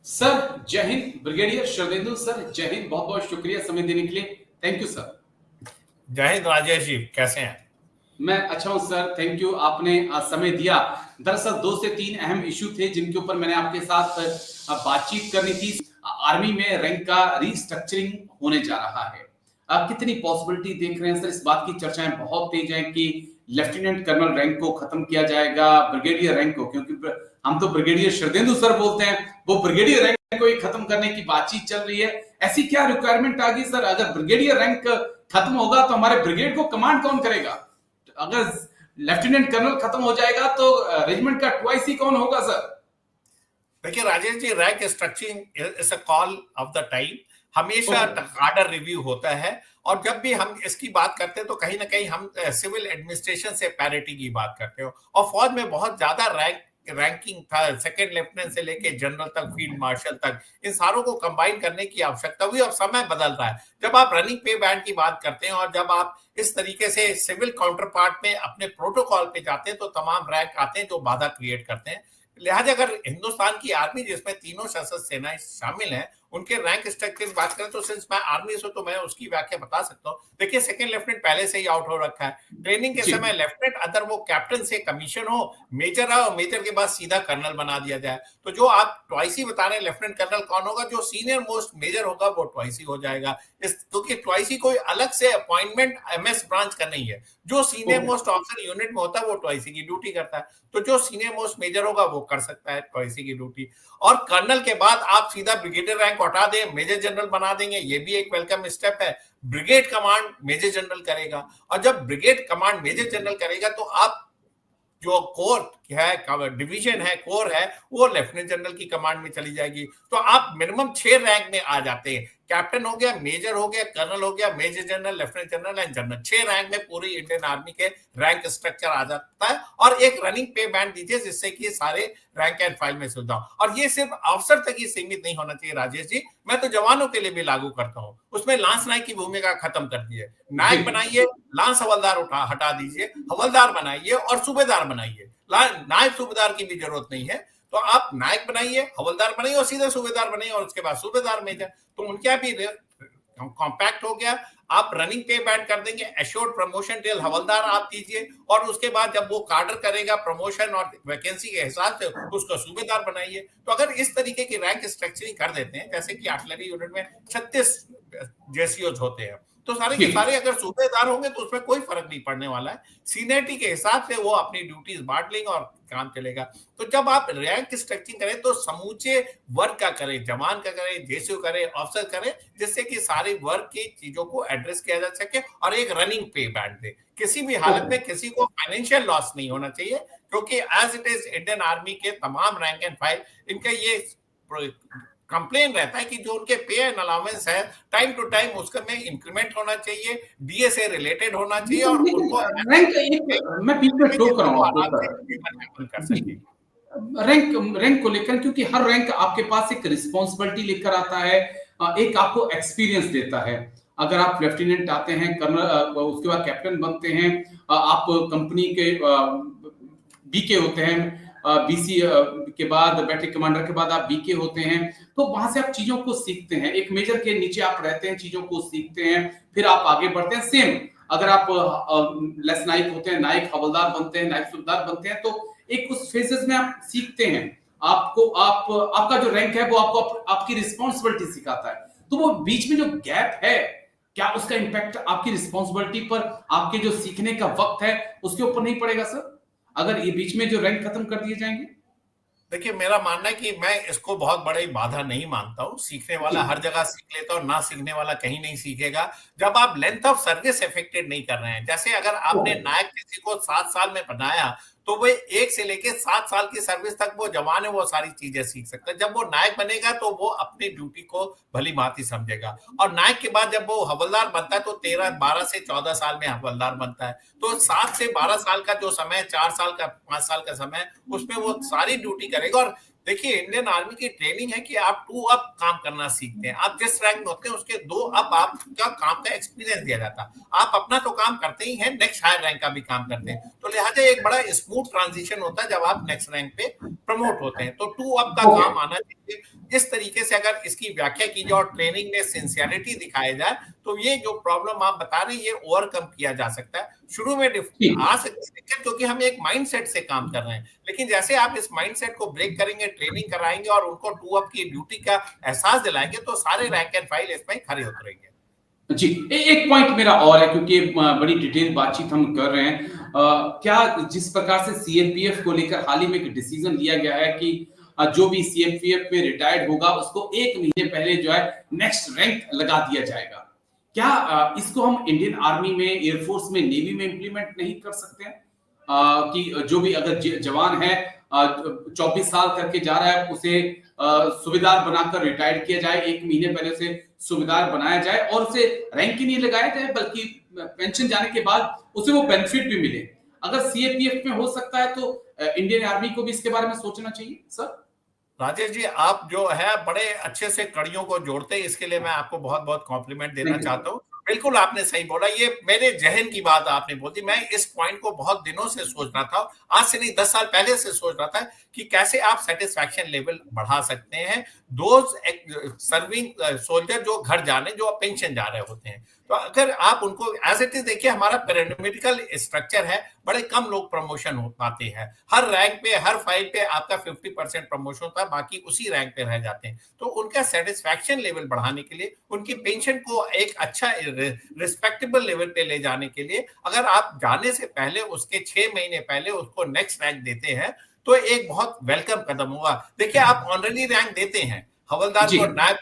Sir जय Hind. Brigadier Sharadendu sir जय हिंद। बहुत बहुत शुक्रिया समय देने के लिए। Thank you sir. जय हिंद राजेश जी, कैसे हैं? मैं अच्छा हूं सर, थैंक यू। आपने समय दिया। दरअसल 2 से 3 अहम इशू थे जिनके ऊपर मैंने आपके साथ बातचीत करनी थी। आर्मी में रैंक का रीस्ट्रक्चरिंग होने जा रहा है। कितनी पॉसिबिलिटी देख रहे हैं सर? इस बात की चर्चाएं बहुत तेज हैं कि लेफ्टिनेंट कर्नल रैंक को खत्म किया जाएगा, ब्रिगेडियर रैंक को, क्योंकि हम तो ब्रिगेडियर शरदेंदु सर बोलते हैं, वो ब्रिगेडियर रैंक को ही खत्म करने की बातचीत चल रही है। ऐसी क्या रिक्वायरमेंट आ गई सर? अगर ब्रिगेडियर रैंक खत्म होगा तो हमारे ब्रिगेड को कमांड कौन करेगा? अगर लेफ्टिनेंट कर्नल खत्म हो जाएगा तो रेजिमेंट का ट्वाइस ही कौन होगा सर? देखिए Rajesh ji, rank structuring is a call of the time. हमेशा कार्डर रिव्यू होता है, और जब भी हम इसकी बात करते हैं तो कहीं ना कहीं हम सिविल एडमिनिस्ट्रेशन से पैरिटी की बात करते हो। और फौज में बहुत ज्यादा रैंकिंग था, सेकंड लेफ्टिनेंट से लेके जनरल तक, फील्ड मार्शल तक, इन सारों को कंबाइन करने की आवश्यकता हुई। और समय बदल रहा है। जब आप रनिंग पे बैंड की बात करते हैं और जब आप इस तरीके से सिविल काउंटर पार्ट में अपने प्रोटोकॉल पे जाते हैं तो तमाम रैंक आते हैं जो बाधा क्रिएट करते हैं। लिहाजा अगर हिंदुस्तान की आर्मी, जिसमें तीनों सशस्त्र सेनाएं शामिल हैं, उनके रैंक स्ट्रक्चर की बात करें तो सिंस मैं आर्मी से, तो मैं उसकी व्याख्या बता सकता हूँ। देखिए, सेकंड लेफ्टिनेंट पहले से ही आउट हो रखा है। ट्रेनिंग के समय लेफ्टिनेंट, अगर वो कैप्टन से कमीशन हो, मेजर है, और मेजर के बाद सीधा कर्नल बना दिया जाए, तो जो आप ट्वाइसी बता रहे हैं लेफ्टिनेंट कर्नल कौन होगा, जो सीनियर मोस्ट मेजर होगा वो ट्वाइसी हो जाएगा। क्योंकि ट्वाइसी कोई अलग से अपॉइंटमेंट एमएस ब्रांच का नहीं है। जो सीनियर मोस्ट ऑफिसर यूनिट में होता है वो ट्वाइसी की ड्यूटी करता है। तो जो सीनियर मोस्ट मेजर होगा वो कर सकता है ट्वाइसी की ड्यूटी। और कर्नल के बाद आप सीधा ब्रिगेडियर रैंक हटा दें, मेजर जनरल बना देंगे, ये भी एक वेलकम स्टेप है। ब्रिगेड कमांड मेजर जनरल करेगा, और जब ब्रिगेड कमांड मेजर जनरल करेगा तो आप जो कोर है, डिवीजन है, कोर है, वो लेफ्टिनेंट जनरल की कमांड में चली जाएगी। तो आप मिनिमम 6 रैंक में आ जाते हैं। कैप्टन हो गया, मेजर हो गया, कर्नल हो गया, major general, lieutenant general and general. 6 rank में पूरी इंडियन आर्मी के रैंक स्ट्रक्चर आ जाता है। और एक रनिंग पे बैंड दीजिए जिससे कि सारे रैंक एंड फाइल में सुविधा। और ये सिर्फ अफसर तक ही सीमित नहीं होना चाहिए राजेश जी, मैं तो जवानों के लिए भी लागू करता हूँ। उसमें लांस नायक की भूमिका खत्म कर दी है। नायक बनाइए, लांस हवलदार हटा दीजिए, हवलदार बनाइए और सूबेदार बनाइए। नायक सूबेदार की भी जरूरत नहीं है। तो आप नायक बनाइए, हवलदार बनाइए और सीधे सूबेदार बनाइए, और उसके बाद सूबेदार मेजर। तो उनका भी कॉम्पैक्ट हो गया। आप रनिंग पे बैंड कर देंगे, एश्योर्ड प्रमोशन टिल हवलदार आप दीजिए, और उसके बाद जब वो कार्डर करेगा प्रमोशन और वैकेंसी के हिसाब से उसको सूबेदार बनाइए। तो अगर इस तरीके की रैंक स्ट्रक्चरिंग कर देते हैं, जैसे कि आर्टिलरी यूनिट में 36 जेसीओज होते हैं, तो सारे के सारे अगर सूबेदार होंगे तो उसमें कोई फर्क नहीं पड़ने वाला है। सीनियरिटी के हिसाब से वो अपनी ड्यूटीज बांट लेंगे और काम चलेगा। तो जब आप रैंक स्ट्रक्चरिंग करें तो समूचे वर्ग का करें, जवान का करें, जेसीओ करें, ऑफिसर करें, जिससे कि सारे वर्ग की चीजों को एड्रेस किया जा सके और एक रनिंग पे बैंड दे। किसी भी हालत में किसी को फाइनेंशियल लॉस नहीं होना चाहिए, क्योंकि as it is Indian army के तमाम रैंक एंड फाइल, इनका ये कंप्लेन रहता है कि जो उनके पे एंड अलाउंस है, टाइम टू टाइम उसका में इंक्रीमेंट होना चाहिए, डीए से रिलेटेड होना चाहिए, और उनको मैं बीच में टोक रहा हूं आपको कर सके रैंक को लेकर, क्योंकि हर रैंक आपके पास एक रिस्पॉन्सिबिलिटी लेकर आता है, एक आपको एक्सपीरियंस देता है। अगर आप लेफ्टिनेंट आते हैं, कर्नल, उसके बाद कैप्टन बनते हैं, आप कंपनी के बीके होते हैं, बीसी के बाद बैटरी कमांडर के बाद आप बीके होते हैं, तो वहां से आप चीजों को सीखते हैं। एक मेजर के नीचे आप रहते हैं, चीजों को सीखते हैं, फिर आप आगे बढ़ते हैं। सेम अगर आप लेस नाइक होते हैं, नाइक हवलदार बनते हैं, नाइक सूबेदार बनते हैं, तो एक उस फेजेस में आप सीखते हैं। आपका जो रैंक है वो आपको आपकी रिस्पॉन्सिबिलिटी सिखाता है। तो वो बीच में जो गैप है, क्या उसका इंपैक्ट आपकी रिस्पॉन्सिबिलिटी पर, आपके जो सीखने का वक्त है उसके ऊपर नहीं पड़ेगा सर, अगर ये बीच में जो रैंक खत्म कर दिए जाएंगे? देखिए, मेरा मानना है कि मैं इसको बहुत बड़ी बाधा नहीं मानता हूँ। सीखने वाला हर जगह सीख लेता है और ना सीखने वाला कहीं नहीं सीखेगा। जब आप लेंथ ऑफ सर्विस इफेक्टेड नहीं कर रहे हैं, जैसे अगर आपने नायक किसी को 7 साल में बनाया, तो वो 1 से लेके 7 साल की सर्विस तक वो जवान है, वो सारी चीजें सीख सकता है। जब वो नायक बनेगा तो वो अपनी ड्यूटी को भली भांति समझेगा। और नायक के बाद जब वो हवलदार बनता है तो 12 से 14 साल में हवलदार बनता है। तो 7 से 12 साल का जो समय, 4 साल का, 5 साल का समय, उसमें वो सारी ड्यूटी करेगा। और देखिए इंडियन आर्मी की ट्रेनिंग है कि आप 2 अप काम करना सीखते हैं। आप जिस रैंक में होते हैं उसके 2 अप आपका काम का एक्सपीरियंस दिया जाता है। आप अपना तो काम करते ही हैं, नेक्स्ट हायर रैंक का भी काम करते हैं, तो लिहाजा एक बड़ा स्मूथ ट्रांजिशन होता है जब आप नेक्स्ट रैंक पे प्रमोट होते हैं। तो 2 अप का काम आना चाहिए। इस तरीके से अगर इसकी व्याख्या की जाए और ट्रेनिंग में सिंसियरिटी दिखाया जाए तो ये जो प्रॉब्लम आप बता रहे हैं ये ओवरकम किया जा सकता है। शुरू में आ सकती है दिक्कत क्योंकि हम एक माइंडसेट से काम कर रहे हैं, लेकिन जैसे आप इस माइंडसेट को ब्रेक करेंगे, ट्रेनिंग कराएंगे और उनको 2 अप की ड्यूटी का एहसास दिलाएंगे तो सारे रैंक एंड फाइल इसमें खड़े उतरेंगे। जी, एक पॉइंट मेरा और है क्योंकि बड़ी डिटेल बातचीत हम कर रहे हैं। क्या जिस प्रकार से सीएपीएफ को लेकर हाल ही में एक डिसीजन लिया गया है कि जो भी सीएपीएफ में रिटायर्ड होगा उसको 1 महीने पहले जो है नेक्स्ट रैंक लगा दिया जाएगा। क्या इसको हम इंडियन आर्मी में, एयरफोर्स में, नेवी में इंप्लीमेंट नहीं कर सकते हैं? कि जो भी अगर जवान है 24 साल करके जा रहा है उसे सूबेदार बनाकर रिटायर्ड किया जाए, 1 महीने पहले उसे सूबेदार बनाया जाए और उसे रैंक ही नहीं लगाया जाए बल्कि पेंशन जाने के बाद उसे वो बेनिफिट भी मिले। अगर सीएपीएफ में हो सकता है तो इंडियन आर्मी को भी इसके बारे में सोचना चाहिए सर। राजेश जी, आप जो है बड़े अच्छे से कड़ियों को जोड़ते हैं, इसके लिए मैं आपको बहुत बहुत कॉम्प्लीमेंट देना चाहता हूँ। बिल्कुल आपने सही बोला, ये मेरे जहन की बात आपने बोल दी। मैं इस पॉइंट को बहुत दिनों से सोच रहा था, आज से नहीं 10 साल पहले से सोच रहा था कि कैसे आप सेटिस्फैक्शन लेवल बढ़ा सकते हैं दोज सर्विंग सोल्जर जो घर जाने, जो पेंशन जा रहे होते हैं। तो अगर आप उनको एज इट इज देखिए, हमारा पिरामिडल स्ट्रक्चर है, बड़े कम लोग प्रमोशन हो पाते हैं। हर रैंक पे, हर फाइल पे आपका 50% प्रमोशन होता है, बाकी उसी रैंक पे रह जाते हैं। तो उनका सेटिस्फैक्शन लेवल बढ़ाने के लिए, उनकी पेंशन को एक अच्छा रिस्पेक्टेबल लेवल पे ले जाने के लिए, अगर आप जाने से पहले उसके 6 महीने पहले उसको नेक्स्ट रैंक देते हैं तो एक बहुत वेलकम कदम होगा। देखिए, आप ऑनररी रैंक देते हैं, हवलदार को नायब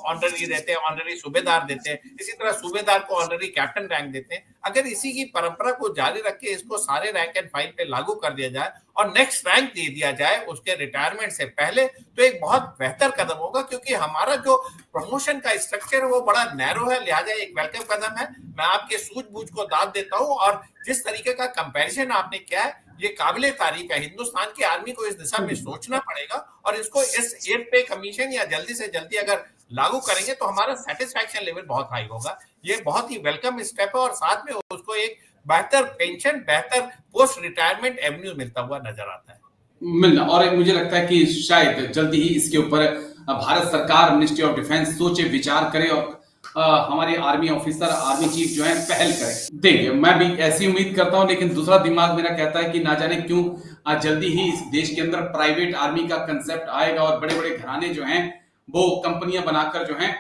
ऑनररी देते हैं, ऑनररी सूबेदार देते हैं, इसी तरह सूबेदार को ऑनररी कैप्टन रैंक देते हैं। अगर इसी की परंपरा को जारी रख के इसको सारे रैंक एंड फाइल पे लागू कर दिया जाए और नेक्स्ट रैंक दे दिया जाए उसके रिटायरमेंट से पहले, तो एक बहुत बेहतर कदम होगा, क्योंकि हमारा जो प्रमोशन का स्ट्रक्चर है वो बड़ा नैरो है, लिहाजा एक वेलकम कदम है। मैं आपके सूझबूझ को दाद देता हूँ और जिस तरीके का कंपैरिजन आपने किया है ये काबिले तारीफ है। हिंदुस्तान की आर्मी को इस दिशा में सोचना पड़ेगा और इसको इस 8 पे कमीशन या जल्दी से जल्दी अगर लागू करेंगे तो हमारा सेटिस्फैक्शन लेवल बहुत हाई होगा। ये बहुत ही वेलकम स्टेप है और साथ में उसको एक बेहतर पेंशन, बेहतर पोस्ट रिटायरमेंट एवेन्यू मिलता हुआ नजर आता है। मिलना, और मुझे लगता है कि शायद जल्दी ही इसके ऊपर भारत सरकार, मिनिस्ट्री ऑफ डिफेंस सोचे, विचार करे और हमारे आर्मी ऑफिसर, आर्मी चीफ जो है पहल करें। देखिए, मैं भी ऐसी उम्मीद करता हूं, लेकिन दूसरा दिमाग मेरा कहता है कि ना जाने क्यों जल्दी ही इस देश के अंदर प्राइवेट आर्मी का कंसेप्ट आएगा और बड़े बड़े घराने जो हैं वो कंपनियां बनाकर जो हैं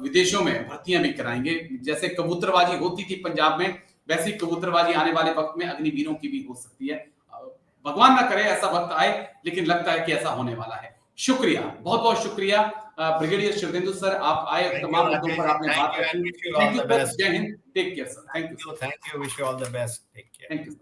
विदेशों में भर्तियां भी कराएंगे। जैसे कबूतरबाजी होती थी पंजाब में, वैसी कबूतरबाजी आने वाले वक्त में अग्निवीरों की भी हो सकती है। भगवान ना करे ऐसा वक्त आए, लेकिन लगता है कि ऐसा होने वाला है। शुक्रिया, बहुत बहुत शुक्रिया ब्रिगेडियर शिरदेंदु सर, आप आए, तमाम मुद्दों पर आपने बात की। थैंक यू, जय Hind, take care sir, thank you, wish you all the best, take care. Thank you.